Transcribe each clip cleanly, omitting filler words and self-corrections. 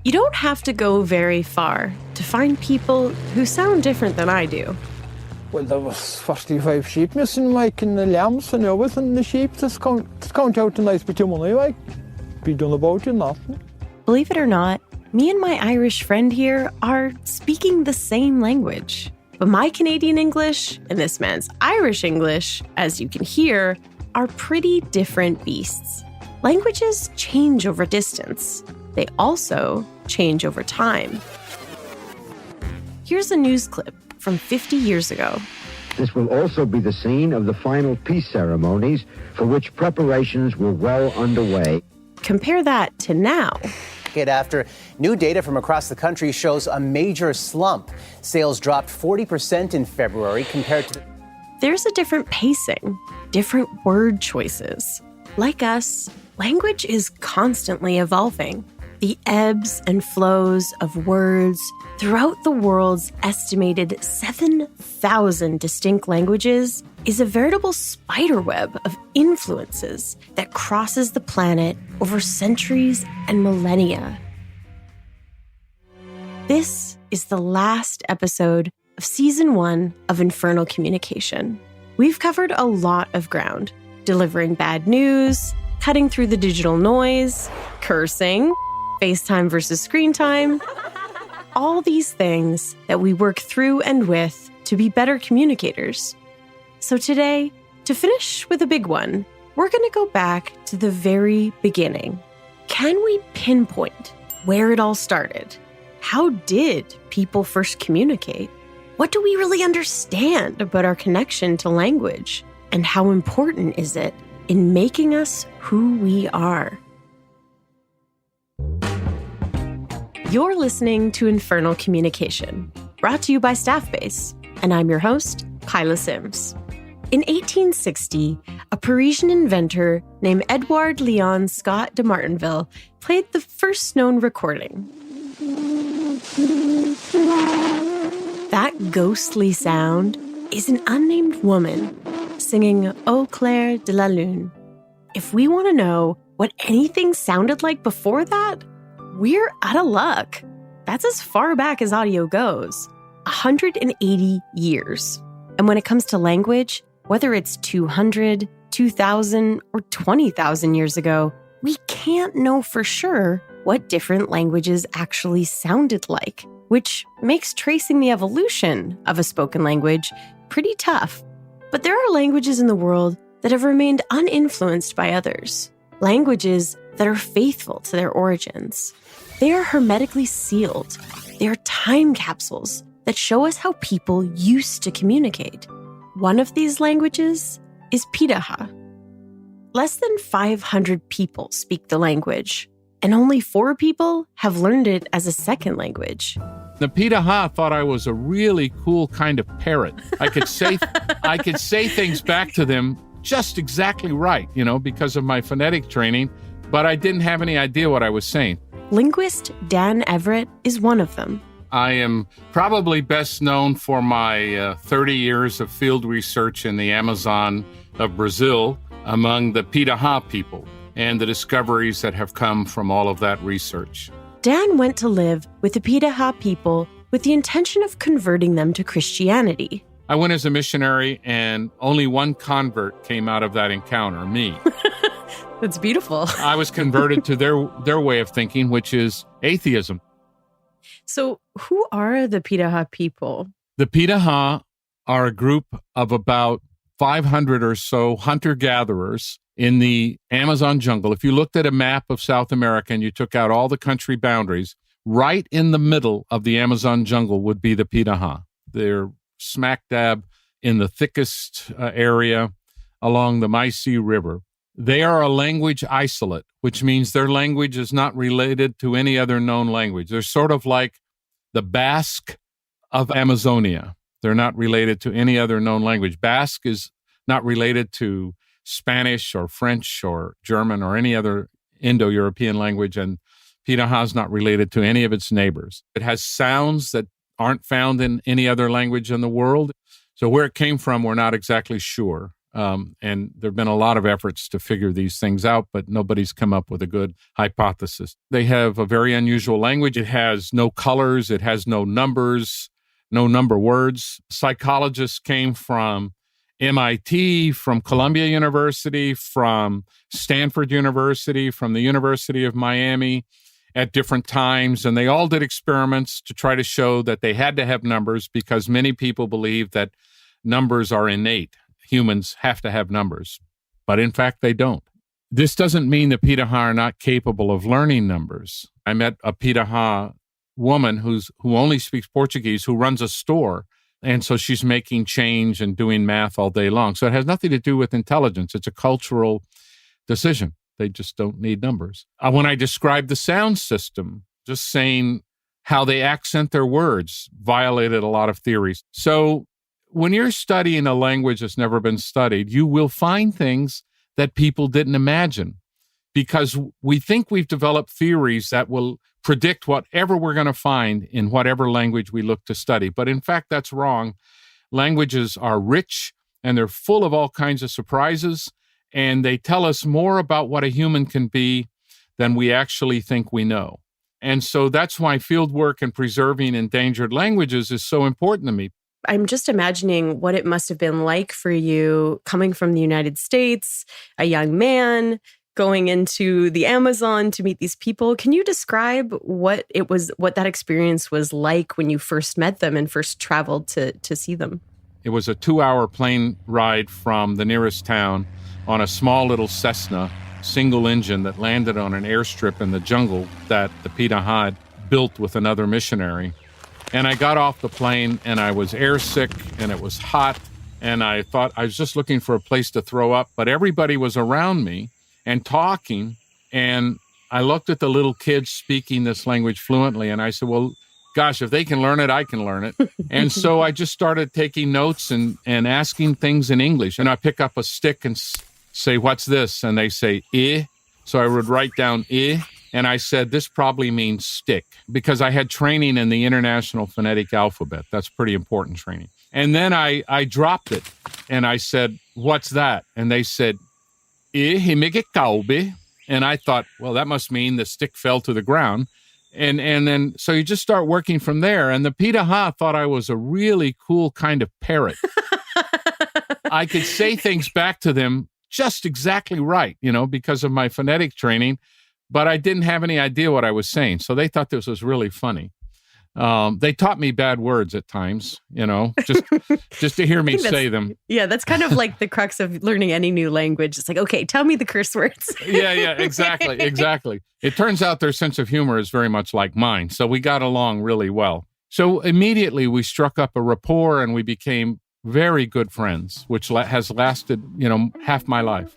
You don't have to go very far to find people who sound different than I do. Well, there was 45 sheep missing, like, in the lambs and everything. The sheep just count out a nice bit of money, like. Be done about it, nothing. Believe it or not, me and my Irish friend here are speaking the same language. But my Canadian English and this man's Irish English, as you can hear, are pretty different beasts. Languages change over distance. They also change over time. Here's a news clip from 50 years ago. This will also be the scene of the final peace ceremonies, for which preparations were well underway. Compare that to now. After new data from across the country shows a major slump. Sales dropped 40% in February compared to... There's a different pacing, different word choices. Like us, language is constantly evolving. The ebbs and flows of words throughout the world's estimated 7,000 distinct languages is a veritable spiderweb of influences that crosses the planet over centuries and millennia. This is the last episode of Season 1 of Infernal Communication. We've covered a lot of ground, delivering bad news, cutting through the digital noise, cursing, FaceTime versus screen time, all these things that we work through and with to be better communicators. So today, to finish with a big one, we're going to go back to the very beginning. Can we pinpoint where it all started? How did people first communicate? What do we really understand about our connection to language? And how important is it in making us who we are? You're listening to Infernal Communication, brought to you by Staffbase, and I'm your host, Kyla Sims. In 1860, a Parisian inventor named Edouard Léon Scott de Martinville played the first known recording. That ghostly sound is an unnamed woman singing Au clair de la lune. If we want to know what anything sounded like before that, we're out of luck. That's as far back as audio goes, 180 years. And when it comes to language, whether it's 200, 2,000, or 20,000 years ago, we can't know for sure what different languages actually sounded like, which makes tracing the evolution of a spoken language pretty tough. But there are languages in the world that have remained uninfluenced by others, languages that are faithful to their origins. They are hermetically sealed. They are time capsules that show us how people used to communicate. One of these languages is Pidgin. Less than 500 people speak the language, and only 4 people have learned it as a second language. The Pidgin thought I was a really cool kind of parrot. I could say things back to them just exactly right, because of my phonetic training, but I didn't have any idea what I was saying. Linguist Dan Everett is one of them. I am probably best known for my 30 years of field research in the Amazon of Brazil among the Pidgin people and the discoveries that have come from all of that research. Dan went to live with the Pidgin people with the intention of converting them to Christianity. I went as a missionary, and only one convert came out of that encounter, me. That's beautiful. I was converted to their way of thinking, which is atheism. So who are the Pidgin people? The Pidgin are a group of about 500 or so hunter-gatherers in the Amazon jungle. If you looked at a map of South America and you took out all the country boundaries, right in the middle of the Amazon jungle would be the Pidgin. They're smack dab in the thickest area along the Maisi River. They are a language isolate, which means their language is not related to any other known language. They're sort of like the Basque of Amazonia. They're not related to any other known language. Basque is not related to Spanish or French or German or any other Indo-European language, and Pidgin is not related to any of its neighbors. It has sounds that aren't found in any other language in the world. So where it came from, we're not exactly sure. And there have been a lot of efforts to figure these things out, but nobody's come up with a good hypothesis. They have a very unusual language. It has no colors. It has no numbers, no number words. Psychologists came from MIT, from Columbia University, from Stanford University, from the University of Miami at different times. And they all did experiments to try to show that they had to have numbers because many people believe that numbers are innate. Humans have to have numbers, but in fact, they don't. This doesn't mean the Piraha are not capable of learning numbers. I met a Piraha woman who only speaks Portuguese, who runs a store. And so she's making change and doing math all day long. So it has nothing to do with intelligence. It's a cultural decision. They just don't need numbers. When I described the sound system, just saying how they accent their words violated a lot of theories. So when you're studying a language that's never been studied, you will find things that people didn't imagine because we think we've developed theories that will predict whatever we're going to find in whatever language we look to study. But in fact, that's wrong. Languages are rich and they're full of all kinds of surprises, and they tell us more about what a human can be than we actually think we know. And so that's why fieldwork and preserving endangered languages is so important to me. I'm just imagining what it must have been like for you coming from the United States, a young man, going into the Amazon to meet these people. Can you describe what that experience was like when you first met them and first traveled to see them? It was a 2-hour plane ride from the nearest town on a small little Cessna, single engine that landed on an airstrip in the jungle that the Piraha built with another missionary. And I got off the plane and I was airsick and it was hot. And I thought I was just looking for a place to throw up, but everybody was around me and talking. And I looked at the little kids speaking this language fluently. And I said, well, gosh, if they can learn it, I can learn it. And so I just started taking notes and asking things in English. And I pick up a stick and say, what's this? And they say, eh. So I would write down eh. And I said, this probably means stick, because I had training in the International Phonetic Alphabet. That's pretty important training. And then I dropped it and I said, what's that? And they said, himige kaube. And I thought, well, that must mean the stick fell to the ground. And then, so you just start working from there. And the Piraha thought I was a really cool kind of parrot. I could say things back to them just exactly right, because of my phonetic training, but I didn't have any idea what I was saying. So they thought this was really funny. They taught me bad words at times, just to hear me say them. Yeah, that's kind of like the crux of learning any new language. It's like, okay, tell me the curse words. Yeah, exactly. It turns out their sense of humor is very much like mine. So we got along really well. So immediately we struck up a rapport and we became very good friends, which has lasted, half my life.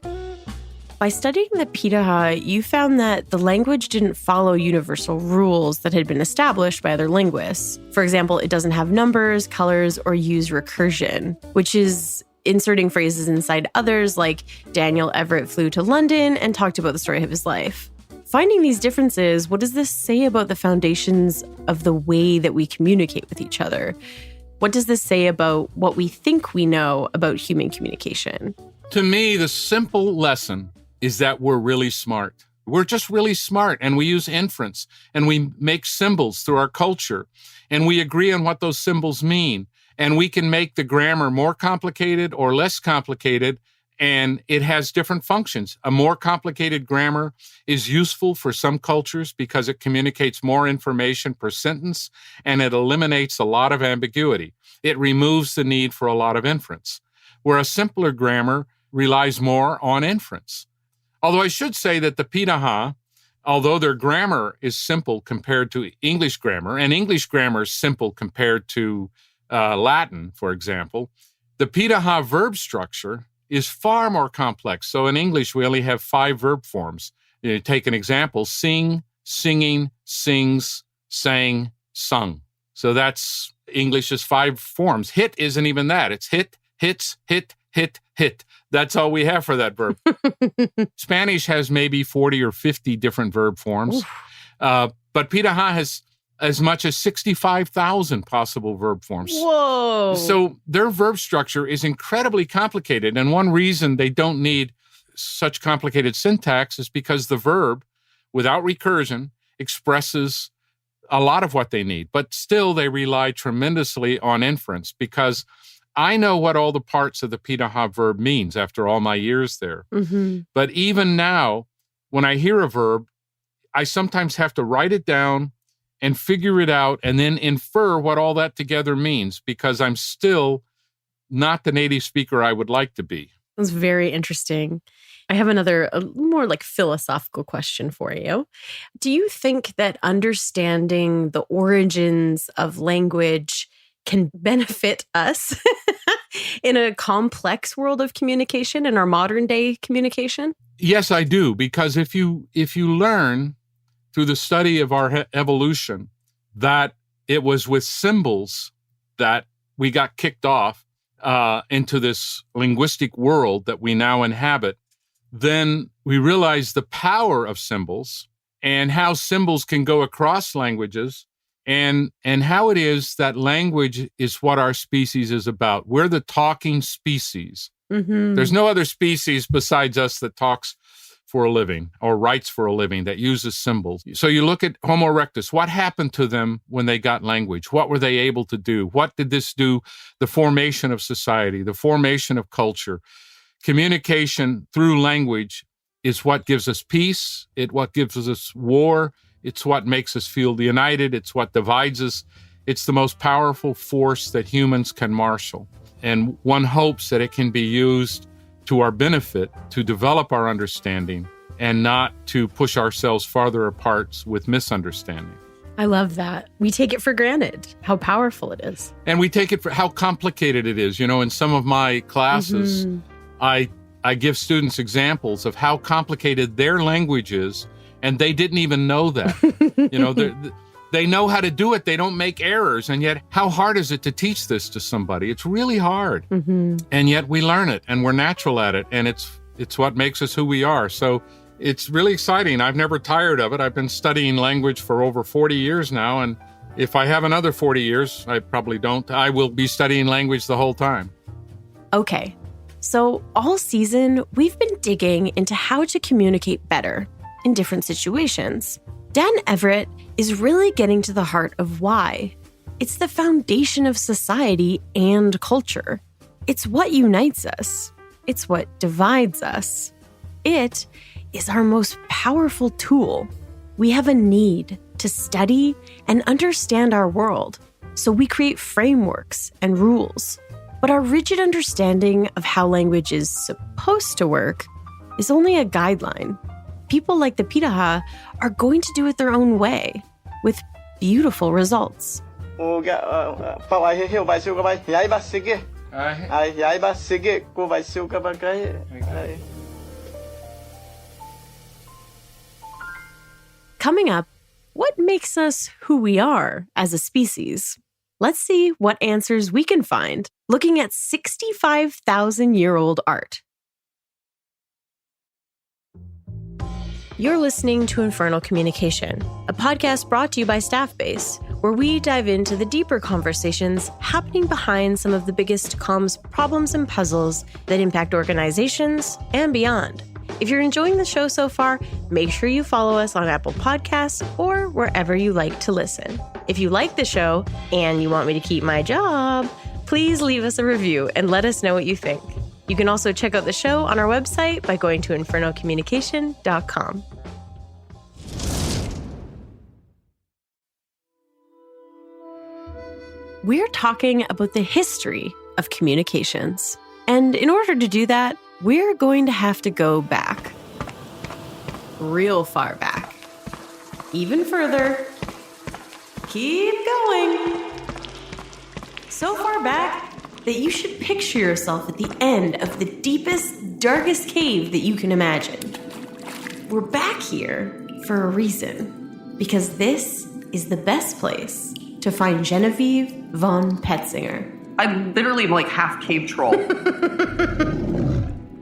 By studying the Piraha, you found that the language didn't follow universal rules that had been established by other linguists. For example, it doesn't have numbers, colors, or use recursion, which is inserting phrases inside others, like Daniel Everett flew to London and talked about the story of his life. Finding these differences, what does this say about the foundations of the way that we communicate with each other? What does this say about what we think we know about human communication? To me, the simple lesson is that we're really smart. We're just really smart, and we use inference, and we make symbols through our culture, and we agree on what those symbols mean, and we can make the grammar more complicated or less complicated, and it has different functions. A more complicated grammar is useful for some cultures because it communicates more information per sentence, and it eliminates a lot of ambiguity. It removes the need for a lot of inference, where a simpler grammar relies more on inference. Although I should say that the Piraha, although their grammar is simple compared to English grammar, and English grammar is simple compared to Latin, for example, the Piraha verb structure is far more complex. So in English, we only have 5 verb forms. Take an example: sing, singing, sings, sang, sung. So that's English's 5 forms. Hit isn't even that. It's hit, hits, hit, hit, hit. That's all we have for that verb. Spanish has maybe 40 or 50 different verb forms. But Piraha has as much as 65,000 possible verb forms. Whoa. So their verb structure is incredibly complicated. And one reason they don't need such complicated syntax is because the verb, without recursion, expresses a lot of what they need. But still, they rely tremendously on inference, because I know what all the parts of the pitaha verb means after all my years there. Mm-hmm. But even now, when I hear a verb, I sometimes have to write it down and figure it out and then infer what all that together means, because I'm still not the native speaker I would like to be. That's very interesting. I have another, a more like philosophical question for you. Do you think that understanding the origins of language can benefit us in a complex world of communication, in our modern day communication? Yes, I do, because if you learn through the study of our evolution that it was with symbols that we got kicked off into this linguistic world that we now inhabit, then we realize the power of symbols and how symbols can go across languages, and how it is that language is what our species is about. We're the talking species. Mm-hmm. There's no other species besides us that talks for a living or writes for a living, that uses symbols. So you look at Homo erectus. What happened to them when they got language? What were they able to do? What did this do? The formation of society, the formation of culture. Communication through language is what gives us peace. It's what gives us war. It's what makes us feel united. It's what divides us. It's the most powerful force that humans can marshal. And one hopes that it can be used to our benefit to develop our understanding and not to push ourselves farther apart with misunderstanding. I love that. We take it for granted, how powerful it is. And we take it for how complicated it is. You know, in some of my classes, I give students examples of how complicated their language is, and they didn't even know that. You know, they know how to do it. They don't make errors. And yet, how hard is it to teach this to somebody? It's really hard. Mm-hmm. And yet we learn it, and we're natural at it. And it's what makes us who we are. So it's really exciting. I've never tired of it. I've been studying language for over 40 years now. And if I have another 40 years, I probably don't, I will be studying language the whole time. Okay. So all season, we've been digging into how to communicate better in different situations. Dan Everett is really getting to the heart of why. It's the foundation of society and culture. It's what unites us. It's what divides us. It is our most powerful tool. We have a need to study and understand our world, so we create frameworks and rules. But our rigid understanding of how language is supposed to work is only a guideline. People like the pitaha are going to do it their own way, with beautiful results. Coming up, what makes us who we are as a species? Let's see what answers we can find looking at 65,000-year-old art. You're listening to Infernal Communication, a podcast brought to you by Staffbase, where we dive into the deeper conversations happening behind some of the biggest comms problems and puzzles that impact organizations and beyond. If you're enjoying the show so far, make sure you follow us on Apple Podcasts or wherever you like to listen. If you like the show and you want me to keep my job, please leave us a review and let us know what you think. You can also check out the show on our website by going to infernalcommunication.com. We're talking about the history of communications. And in order to do that, we're going to have to go back. Real far back. Even further. Keep going. So far back that you should picture yourself at the end of the deepest, darkest cave that you can imagine. We're back here for a reason, because this is the best place to find Genevieve von Petzinger. I'm literally like half cave troll.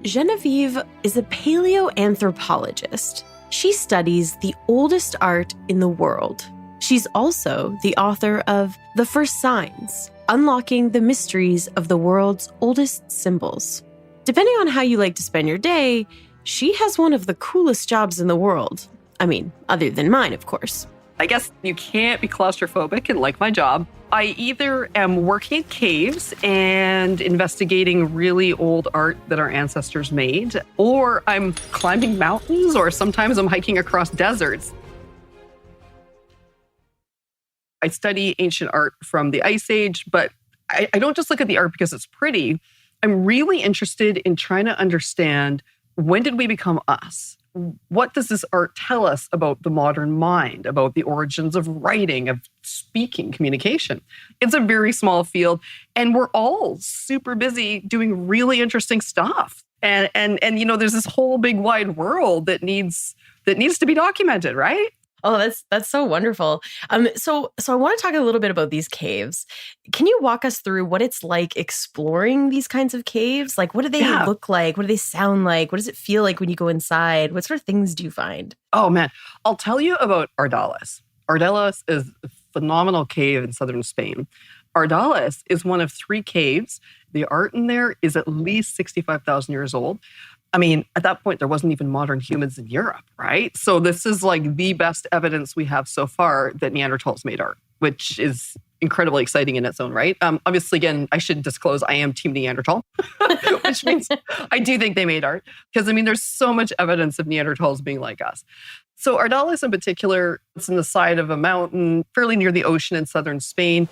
Genevieve is a paleoanthropologist. She studies the oldest art in the world. She's also the author of The First Signs, Unlocking the Mysteries of the World's Oldest Symbols. Depending on how you like to spend your day, she has one of the coolest jobs in the world. I mean, other than mine, of course. I guess you can't be claustrophobic and like my job. I either am working in caves and investigating really old art that our ancestors made, or I'm climbing mountains, or sometimes I'm hiking across deserts. I study ancient art from the Ice Age, but I don't just look at the art because it's pretty. I'm really interested in trying to understand, when did we become us? What does this art tell us about the modern mind, about the origins of writing, of speaking, communication? It's a very small field, and we're all super busy doing really interesting stuff. And you know, there's this whole big wide world that needs to be documented, right? Oh, that's so wonderful. So I want to talk a little bit about these caves. Can you walk us through what it's like exploring these kinds of caves? Like, what do they look like? What do they sound like? What does it feel like when you go inside? What sort of things do you find? Oh, man. I'll tell you about Ardales. Ardales is a phenomenal cave in southern Spain. Ardales is one of 3 caves. The art in there is at least 65,000 years old. I mean, at that point, there wasn't even modern humans in Europe, right? So this is like the best evidence we have so far that Neanderthals made art, which is incredibly exciting in its own right. Obviously, again, I should disclose I am Team Neanderthal, which means I do think they made art. Because, I mean, there's so much evidence of Neanderthals being like us. So Ardales in particular, it's in the side of a mountain, fairly near the ocean in southern Spain.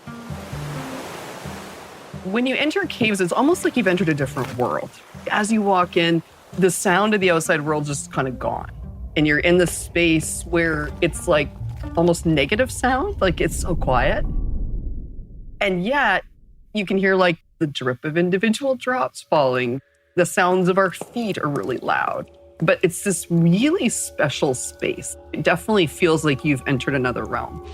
When you enter caves, it's almost like you've entered a different world. As you walk in, the sound of the outside world just kind of gone. And you're in this space where it's like almost negative sound, like it's so quiet. And yet you can hear like the drip of individual drops falling. The sounds of our feet are really loud, but it's this really special space. It definitely feels like you've entered another realm.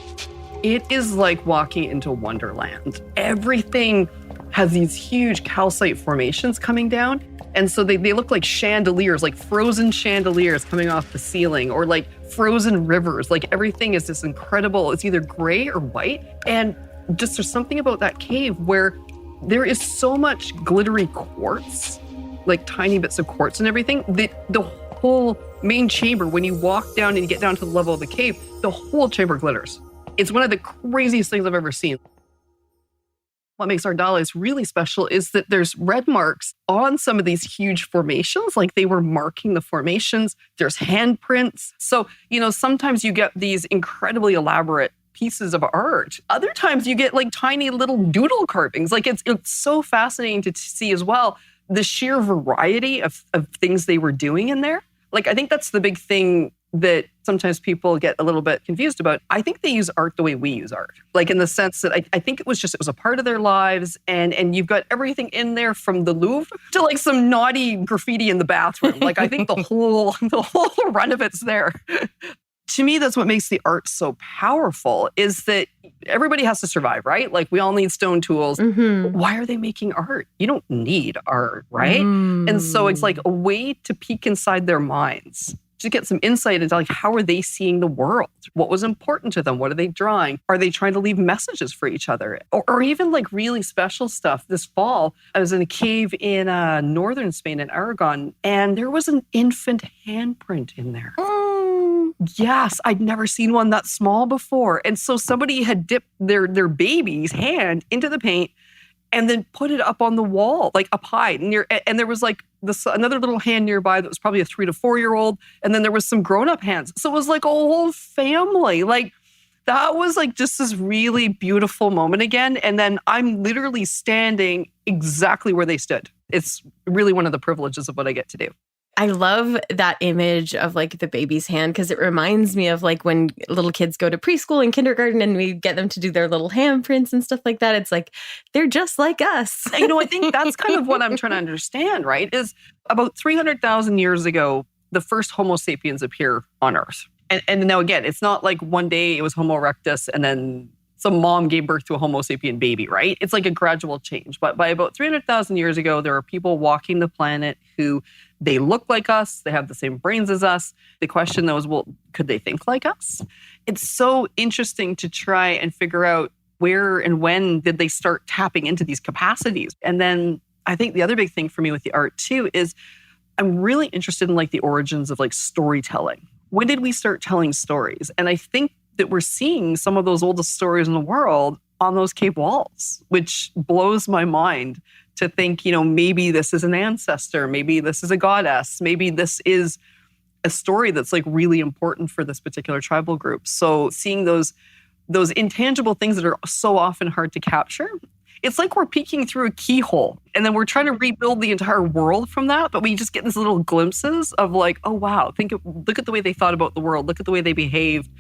It is like walking into Wonderland. Everything has these huge calcite formations coming down. And so they look like chandeliers, like frozen chandeliers coming off the ceiling, or like frozen rivers. Like everything is this incredible, it's either gray or white. And just there's something about that cave where there is so much glittery quartz, like tiny bits of quartz and everything. The whole main chamber, when you walk down and you get down to the level of the cave, the whole chamber glitters. It's one of the craziest things I've ever seen. What makes Ardales really special is that there's red marks on some of these huge formations, like they were marking the formations. There's handprints. So, you know, sometimes you get these incredibly elaborate pieces of art. Other times you get like tiny little doodle carvings. Like it's so fascinating to see as well, the sheer variety of things they were doing in there. Like, I think that's the big thing that sometimes people get a little bit confused about. I think they use art the way we use art. Like in the sense that I think it was a part of their lives, and you've got everything in there from the Louvre to like some naughty graffiti in the bathroom. Like I think the whole run of it's there. To me, that's what makes the art so powerful, is that everybody has to survive, right? Like we all need stone tools. Mm-hmm. Why are they making art? You don't need art, right? And so it's like a way to peek inside their minds, to get some insight into like, how are they seeing the world? What was important to them? What are they drawing? Are they trying to leave messages for each other? Or even like really special stuff. This fall, I was in a cave in northern Spain in Aragon, and there was an infant handprint in there. Yes, I'd never seen one that small before. And so somebody had dipped their baby's hand into the paint and then put it up on the wall, like up high. And there was like another little hand nearby that was probably a 3 to 4 year old. And then there was some grown-up hands. So it was like a whole family. Like that was like just this really beautiful moment again. And then I'm literally standing exactly where they stood. It's really one of the privileges of what I get to do. I love that image of like the baby's hand, because it reminds me of like when little kids go to preschool and kindergarten and we get them to do their little handprints and stuff like that. It's like, they're just like us. You know, I think that's kind of what I'm trying to understand, right? Is about 300,000 years ago, the first Homo sapiens appear on Earth. And now again, it's not like one day it was Homo erectus and then some mom gave birth to a Homo sapien baby, right? It's like a gradual change. But by about 300,000 years ago, there are people walking the planet who They look like us. They have the same brains as us. The question, though, is, well, could they think like us? It's so interesting to try and figure out where and when did they start tapping into these capacities. And then I think the other big thing for me with the art, too, is I'm really interested in like the origins of like storytelling. When did we start telling stories? And I think that we're seeing some of those oldest stories in the world on those cave walls, which blows my mind to think, maybe this is an ancestor, maybe this is a goddess, maybe this is a story that's like really important for this particular tribal group. So seeing those intangible things that are so often hard to capture, it's like we're peeking through a keyhole and then we're trying to rebuild the entire world from that. But we just get these little glimpses of like, oh, wow, look at the way they thought about the world. Look at the way they behaved.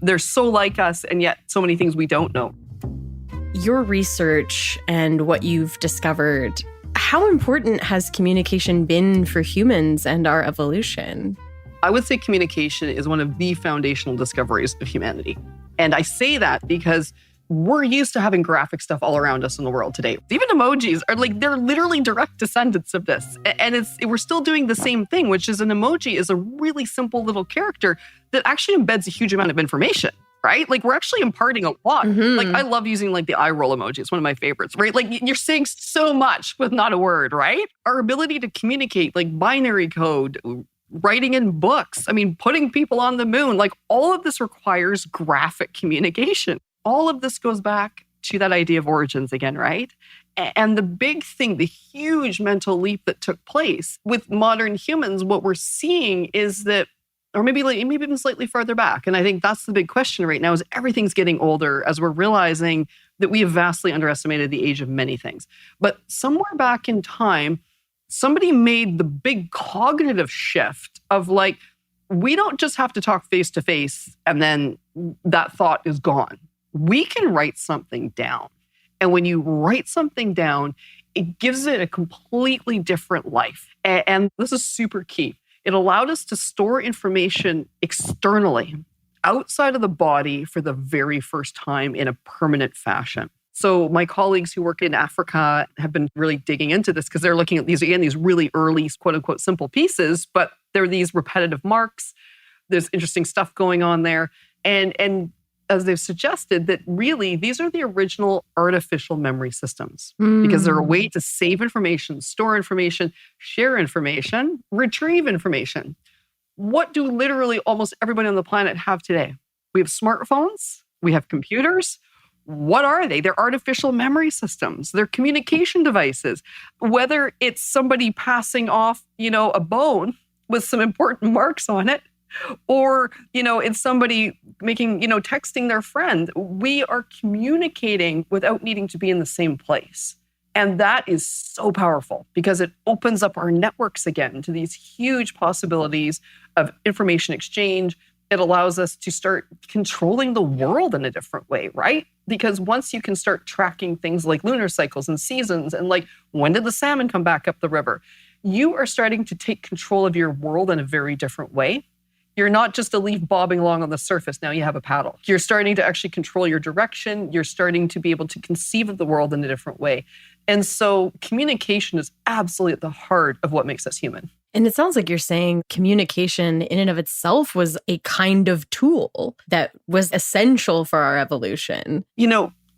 They're so like us, and yet so many things we don't know. Your research and what you've discovered, how important has communication been for humans and our evolution? I would say communication is one of the foundational discoveries of humanity. And I say that because we're used to having graphic stuff all around us in the world today. Even emojis are like, they're literally direct descendants of this. And we're still doing the same thing, which is an emoji is a really simple little character that actually embeds a huge amount of information, right? Like we're actually imparting a lot. Mm-hmm. Like I love using like the eye roll emoji. It's one of my favorites, right? Like you're saying so much with not a word, right? Our ability to communicate, like binary code, writing in books, putting people on the moon, like all of this requires graphic communication. All of this goes back to that idea of origins again, right? And the big thing, the huge mental leap that took place with modern humans, what we're seeing is that, or maybe even slightly farther back, and I think that's the big question right now, is everything's getting older as we're realizing that we have vastly underestimated the age of many things. But somewhere back in time, somebody made the big cognitive shift of like, we don't just have to talk face to face and then that thought is gone. We can write something down. And when you write something down, it gives it a completely different life. And this is super key. It allowed us to store information externally, outside of the body for the very first time in a permanent fashion. So my colleagues who work in Africa have been really digging into this because they're looking at these really early, quote unquote, simple pieces, but there are these repetitive marks. There's interesting stuff going on there. And as they've suggested, that really these are the original artificial memory systems because they're a way to save information, store information, share information, retrieve information. What do literally almost everybody on the planet have today? We have smartphones, we have computers. What are they? They're artificial memory systems. They're communication devices. Whether it's somebody passing off, a bone with some important marks on it, or, it's somebody making, texting their friend. We are communicating without needing to be in the same place. And that is so powerful because it opens up our networks again to these huge possibilities of information exchange. It allows us to start controlling the world in a different way, right? Because once you can start tracking things like lunar cycles and seasons and like, when did the salmon come back up the river? You are starting to take control of your world in a very different way. You're not just a leaf bobbing along on the surface. Now you have a paddle. You're starting to actually control your direction. You're starting to be able to conceive of the world in a different way. And so communication is absolutely at the heart of what makes us human. And it sounds like you're saying communication in and of itself was a kind of tool that was essential for our evolution.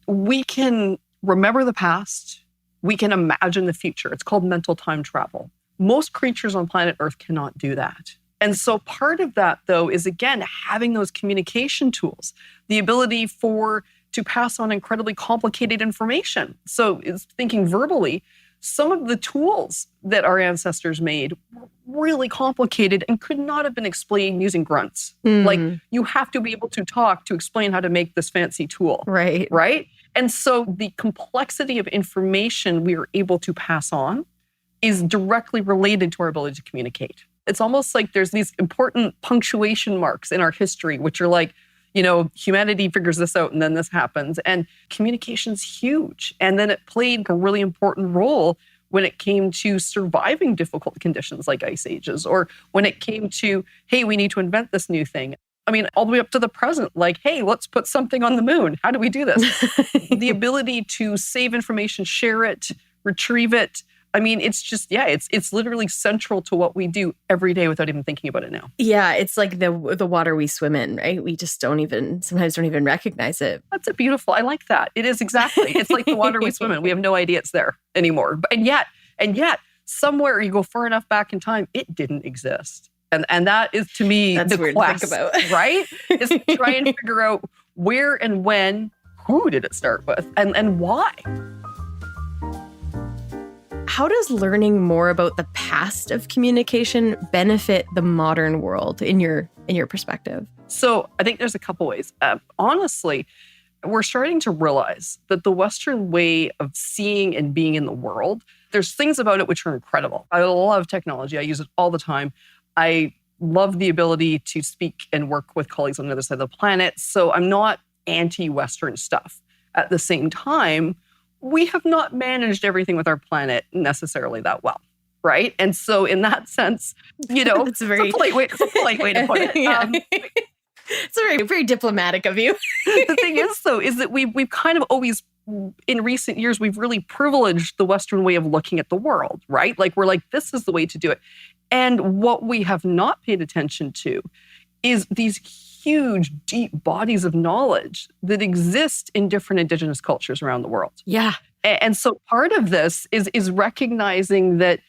We can remember the past. We can imagine the future. It's called mental time travel. Most creatures on planet Earth cannot do that. And so part of that, though, is, again, having those communication tools, the ability to pass on incredibly complicated information. So it's thinking verbally, some of the tools that our ancestors made were really complicated and could not have been explained using grunts. Like, you have to be able to talk to explain how to make this fancy tool. Right. Right? And so the complexity of information we are able to pass on is directly related to our ability to communicate. It's almost like there's these important punctuation marks in our history, which are like, humanity figures this out and then this happens. And communication's huge. And then it played a really important role when it came to surviving difficult conditions like ice ages, or when it came to, hey, we need to invent this new thing. All the way up to the present, like, hey, let's put something on the moon. How do we do this? The ability to save information, share it, retrieve it, I mean, it's just, it's literally central to what we do every day without even thinking about it now. Yeah, it's like the water we swim in, right? We just sometimes don't even recognize it. That's a beautiful, I like that. It is exactly. It's like the water we swim in. We have no idea it's there anymore. And yet, somewhere you go far enough back in time, it didn't exist. And that is, to me, That's the weird quest, to think about. right? Is to try and figure out where and when, who did it start with, and why? How does learning more about the past of communication benefit the modern world in your perspective? So I think there's a couple ways. Honestly, we're starting to realize that the Western way of seeing and being in the world, there's things about it which are incredible. I love technology. I use it all the time. I love the ability to speak and work with colleagues on the other side of the planet. So I'm not anti-Western stuff. At the same time, we have not managed everything with our planet necessarily that well, right? And so in that sense, It's a polite way to put it. Yeah. It's very, very diplomatic of you. The thing is, though, is that we've kind of always, in recent years, we've really privileged the Western way of looking at the world, right? Like, we're like, this is the way to do it. And what we have not paid attention to is these huge, deep bodies of knowledge that exist in different Indigenous cultures around the world. Yeah. And so part of this is recognizing that,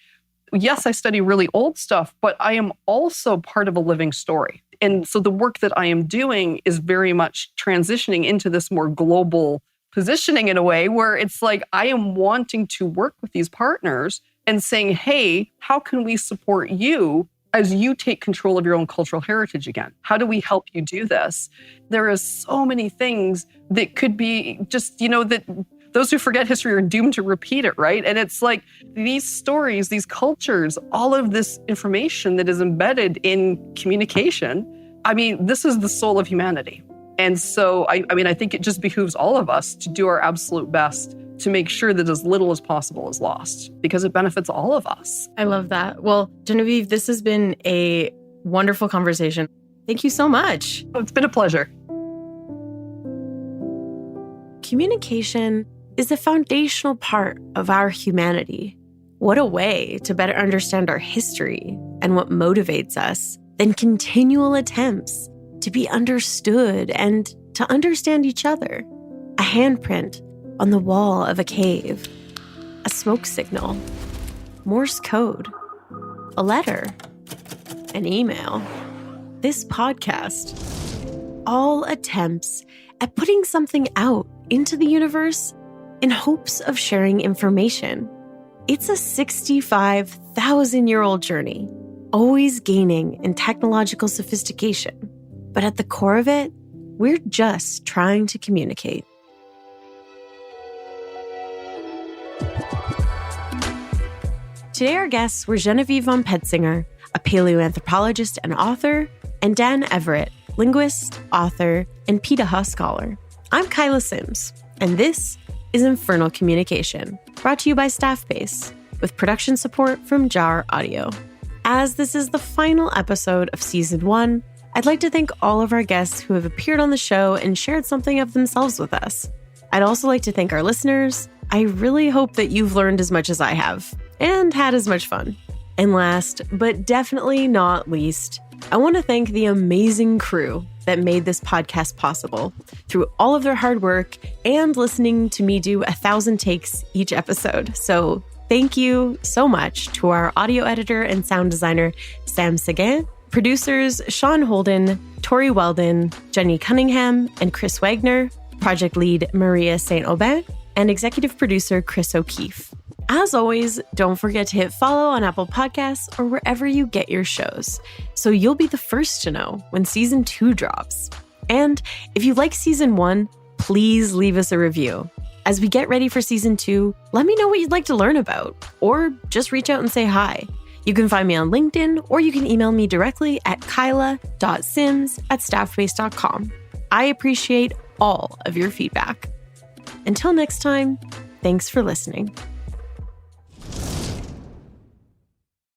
yes, I study really old stuff, but I am also part of a living story. And so the work that I am doing is very much transitioning into this more global positioning in a way where it's like I am wanting to work with these partners and saying, hey, how can we support you as you take control of your own cultural heritage again? How do we help you do this? There is so many things that could be just, that those who forget history are doomed to repeat it, right? And it's like these stories, these cultures, all of this information that is embedded in communication, I mean, this is the soul of humanity. And so, I think it just behooves all of us to do our absolute best to make sure that as little as possible is lost, because it benefits all of us. I love that. Well, Genevieve, this has been a wonderful conversation. Thank you so much. Oh, it's been a pleasure. Communication is a foundational part of our humanity. What a way to better understand our history and what motivates us than continual attempts to be understood and to understand each other. A handprint on the wall of a cave, a smoke signal, Morse code, a letter, an email, this podcast, all attempts at putting something out into the universe in hopes of sharing information. It's a 65,000-year-old journey, always gaining in technological sophistication. But at the core of it, we're just trying to communicate. Today, our guests were Genevieve von Petzinger, a paleoanthropologist and author, and Dan Everett, linguist, author, and Pitaha scholar. I'm Kyla Sims, and this is Infernal Communication, brought to you by Staffbase, with production support from Jar Audio. As this is the final episode of Season 1, I'd like to thank all of our guests who have appeared on the show and shared something of themselves with us. I'd also like to thank our listeners. I really hope that you've learned as much as I have and had as much fun. And last, but definitely not least, I want to thank the amazing crew that made this podcast possible through all of their hard work and listening to me do 1,000 takes each episode. So thank you so much to our audio editor and sound designer, Sam Seguin, producers Sean Holden, Tori Weldon, Jenny Cunningham, and Chris Wagner, project lead Maria St. Aubin, and executive producer Chris O'Keefe. As always, don't forget to hit follow on Apple Podcasts or wherever you get your shows, so you'll be the first to know when Season 2 drops. And if you like Season 1, please leave us a review. As we get ready for Season 2, let me know what you'd like to learn about, or just reach out and say hi. You can find me on LinkedIn, or you can email me directly at kyla.sims@staffbase.com. I appreciate all of your feedback. Until next time, thanks for listening.